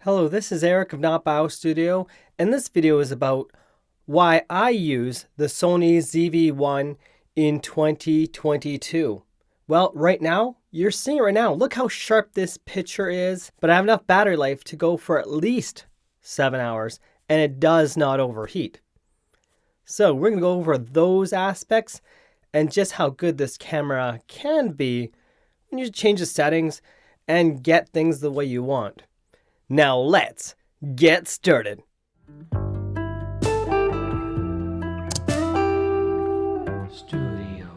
Hello, this is Eric of Not Studio, and this video is about why I use the Sony ZV-1 in 2022. Well, right now, you're seeing it right now. Look how sharp this picture is, but I have enough battery life to go for at least 7 hours, and it does not overheat. So we're going to go over those aspects and just how good this camera can be when you change the settings and get things the way you want. Now let's get started. Studio.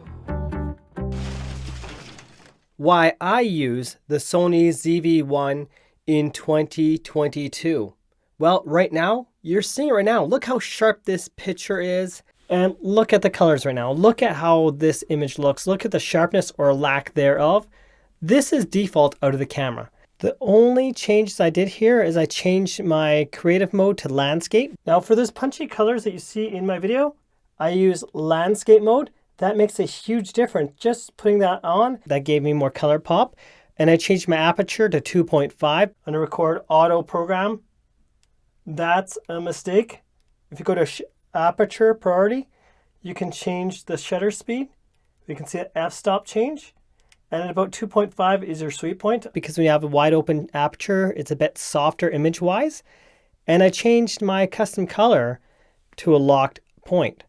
Why I use the Sony ZV-1 in 2022. Well, right now, you're seeing it right now. Look how sharp this picture is. And look at the colors right now. Look at how this image looks. Look at the sharpness or lack thereof. This is default out of the camera. The only changes I did here is I changed my creative mode to landscape. Now for those punchy colors that you see in my video, I use landscape mode. That makes a huge difference. Just putting that on, that gave me more color pop. And I changed my aperture to 2.5 on a record auto program. That's a mistake. If you go to aperture priority, you can change the shutter speed. You can see an f-stop change. And at about 2.5 is your sweet point. Because when you have a wide open aperture, it's a bit softer image-wise. And I changed my custom color to a locked point.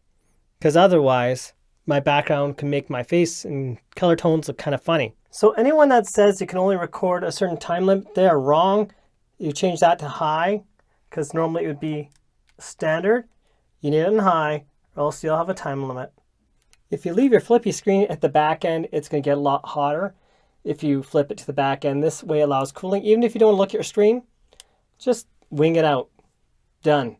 Because otherwise, my background can make my face and color tones look kind of funny. So anyone that says you can only record a certain time limit, they are wrong. You change that to high, because normally it would be standard. You need it in high, or else you'll have a time limit. If you leave your flippy screen at the back end, it's going to get a lot hotter. If you flip it to the back end, this way allows cooling. Even if you don't look at your screen, just wing it out. Done.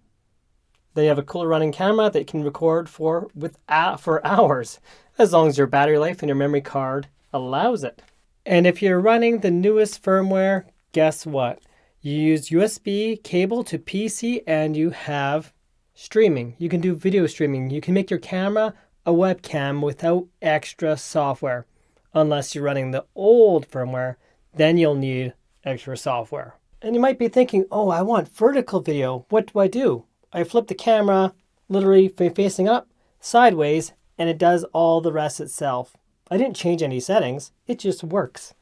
Then you have a cooler running camera that you can record for hours, as long as your battery life and your memory card allows it. And if you're running the newest firmware, guess what? You use USB cable to PC and you have streaming. You can do video streaming. You can make your camera a webcam without extra software. Unless you're running the old firmware, then you'll need extra software. And you might be thinking, oh, I want vertical video. What do? I flip the camera literally facing up, sideways, and it does all the rest itself. I didn't change any settings. It just works.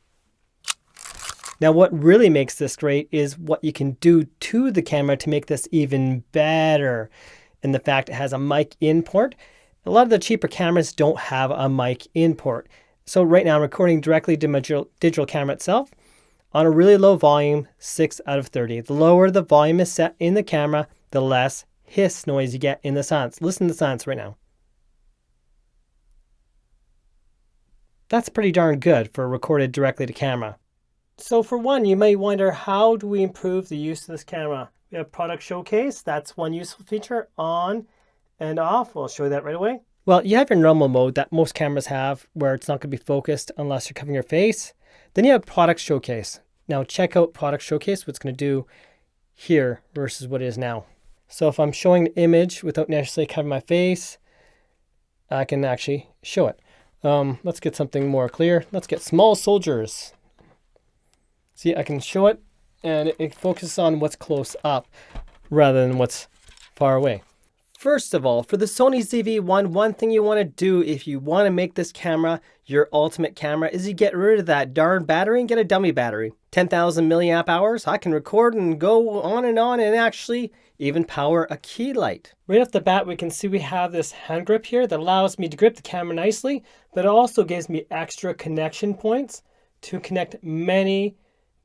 Now, what really makes this great is what you can do to the camera to make this even better. And the fact it has a mic in port. A lot of the cheaper cameras don't have a mic in port. So right now I'm recording directly to my digital camera itself on a really low volume, 6 out of 30. The lower the volume is set in the camera, the less hiss noise you get in the silence. Listen to the silence right now. That's pretty darn good for recorded directly to camera. So for one, you may wonder, how do we improve the use of this camera? We have product showcase. That's one useful feature. On and off. We'll show you that right away. Well, you have your normal mode that most cameras have where it's not going to be focused unless you're covering your face. Then you have product showcase. Now check out product showcase, what it's going to do here versus what it is now. So if I'm showing the image without necessarily covering my face, I can actually show it. Let's get something more clear. Let's get small soldiers. See, I can show it and it focuses on what's close up rather than what's far away. First of all, for the Sony ZV-1, one thing you want to do if you want to make this camera your ultimate camera is you get rid of that darn battery and get a dummy battery. 10,000 milliamp hours, I can record and go on and actually even power a key light. Right off the bat, we can see we have this hand grip here that allows me to grip the camera nicely, but it also gives me extra connection points to connect many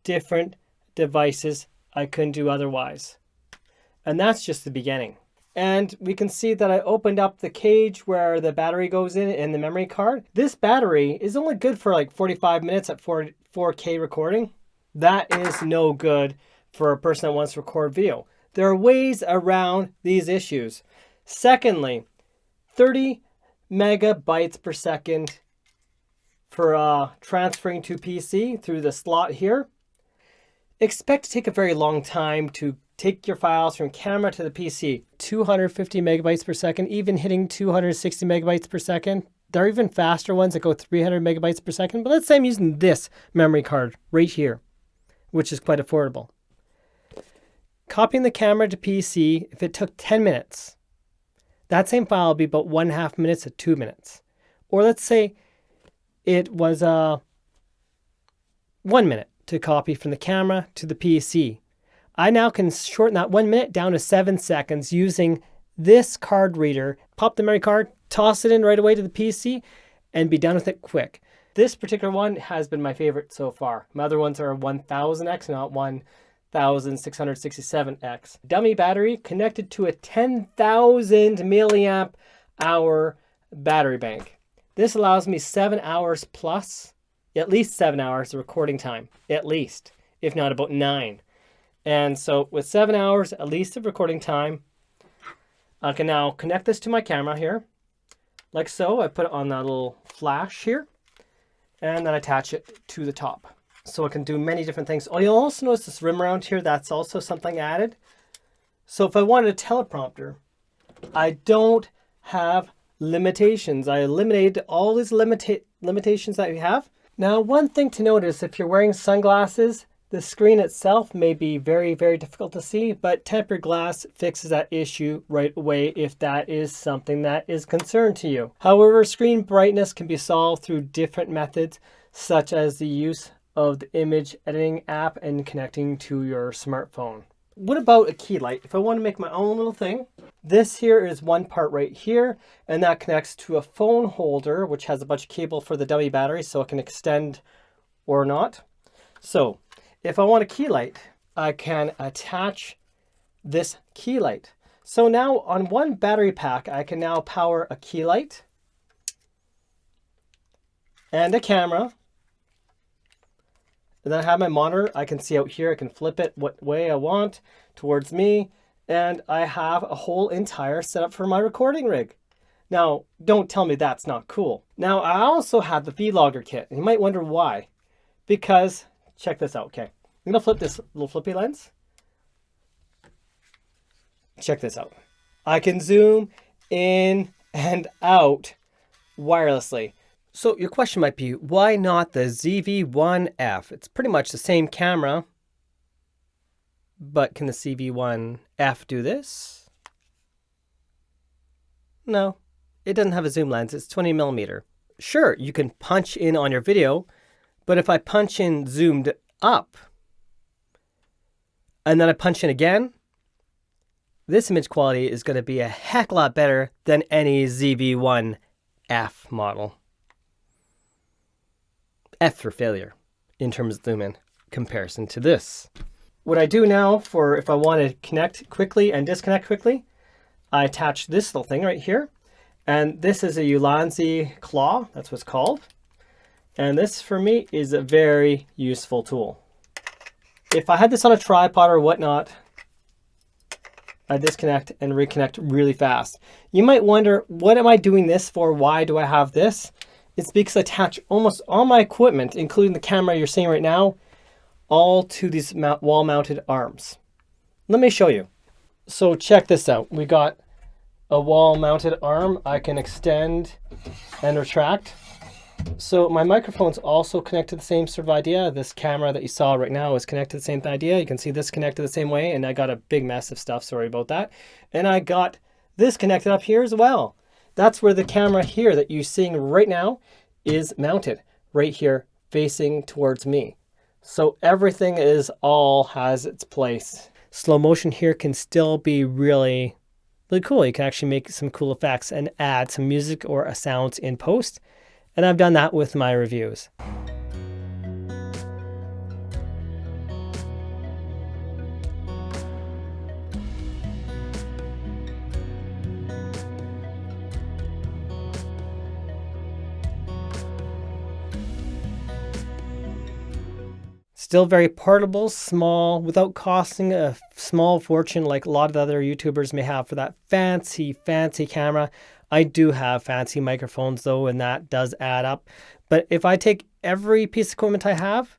different devices I couldn't do otherwise. And that's just the beginning. And we can see that I opened up the cage where the battery goes in the memory card. This battery is only good for like 45 minutes at 4K recording. That is no good for a person that wants to record video. There are ways around these issues. Secondly, 30 megabytes per second for transferring to PC through the slot here. Expect to take a very long time to take your files from camera to the PC. 250 megabytes per second, even hitting 260 megabytes per second. There are even faster ones that go 300 megabytes per second. But let's say I'm using this memory card right here, which is quite affordable. copying the camera to PC, if it took 10 minutes, that same file will be about 1.5 minutes to 2 minutes. Or let's say it was 1 minute to copy from the camera to the PC. I now can shorten that 1 minute down to 7 seconds using this card reader. Pop the memory card, toss it in right away to the PC, and be done with it quick. This particular one has been my favorite so far. My other ones are 1000X, not 1667X. Dummy battery connected to a 10,000 milliamp hour battery bank. This allows me 7 hours plus, at least 7 hours of recording time, at least, if not about 9. And so with 7 hours at least of recording time, I can now connect this to my camera here, like so. I put it on that little flash here, and then attach it to the top. So it can do many different things. Oh, you'll also notice this rim around here, that's also something added. So if I wanted a teleprompter, I don't have limitations. I eliminated all these limitations that we have. Now, one thing to notice, if you're wearing sunglasses, the screen itself may be very, very difficult to see, but tempered glass fixes that issue right away if that is something that is concerned to you. However, screen brightness can be solved through different methods, such as the use of the image editing app and connecting to your smartphone. What about a key light? If I want to make my own little thing, this here is one part right here, and that connects to a phone holder, which has a bunch of cable for the dummy battery, so it can extend or not. So if I want a key light, I can attach this key light. So now on one battery pack, I can now power a key light and a camera. And then I have my monitor. I can see out here, I can flip it what way I want towards me. And I have a whole entire setup for my recording rig. Now, don't tell me that's not cool. Now, I also have the vlogger kit. And you might wonder why. Because, check this out, okay. I'm gonna flip this little flippy lens. Check this out. I can zoom in and out wirelessly. So your question might be, why not the ZV-1F? It's pretty much the same camera, but can the ZV-1F do this? No, it doesn't have a zoom lens. It's 20 millimeter. Sure, you can punch in on your video, but if I punch in zoomed up, and then I punch in again, this image quality is going to be a heck of a lot better than any ZV-1F model. F for failure in terms of zoom in comparison to this. What I do now for if I want to connect quickly and disconnect quickly, I attach this little thing right here. And this is a Ulanzi claw, that's what it's called. And this for me is a very useful tool. If I had this on a tripod or whatnot, I disconnect and reconnect really fast. You might wonder, what am I doing this for? Why do I have this? It's because I attach almost all my equipment, including the camera you're seeing right now, all to these wall-mounted arms. Let me show you. So check this out. We got a wall-mounted arm I can extend and retract. So my microphone's also connected to the same sort of idea. This camera that you saw right now is connected to the same idea. You can see this connected the same way, and I got a big mess of stuff, sorry about that. And I got this connected up here as well. That's where the camera here that you're seeing right now is mounted, right here facing towards me. So everything all has its place. Slow motion here can still be really cool. You can actually make some cool effects and add some music or sounds in post. And I've done that with my reviews. Still very portable, small, without costing a small fortune like a lot of the other YouTubers may have for that fancy, fancy camera. I do have fancy microphones though, and that does add up. But if I take every piece of equipment I have,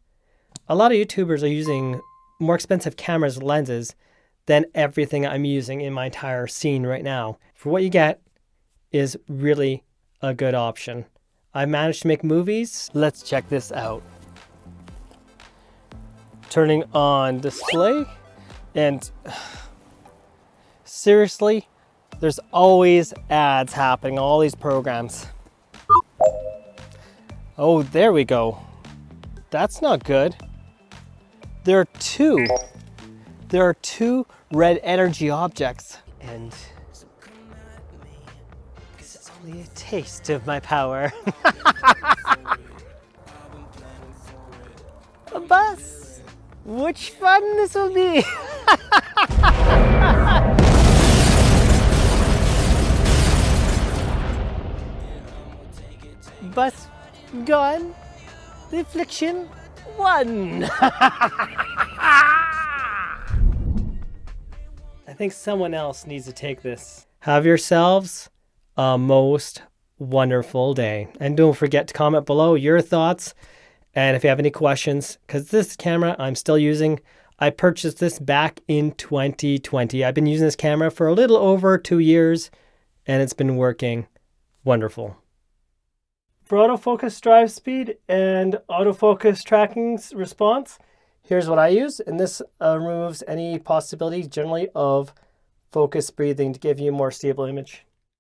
a lot of YouTubers are using more expensive cameras and lenses than everything I'm using in my entire scene right now. For what you get is really a good option. I managed to make movies. Let's check this out. Turning on display, And seriously, there's always ads happening, all these programs. Oh, there we go. That's not good. There are two red energy objects, and this is only a taste of my power. A bus! Which fun this will be! Bus gone, the affliction won! I think someone else needs to take this. Have yourselves a most wonderful day. And don't forget to comment below your thoughts. And if you have any questions, because this camera I'm still using, I purchased this back in 2020. I've been using this camera for a little over 2 years, and it's been working wonderful. For autofocus drive speed and autofocus tracking response, here's what I use, and this removes any possibility generally of focus breathing to give you a more stable image.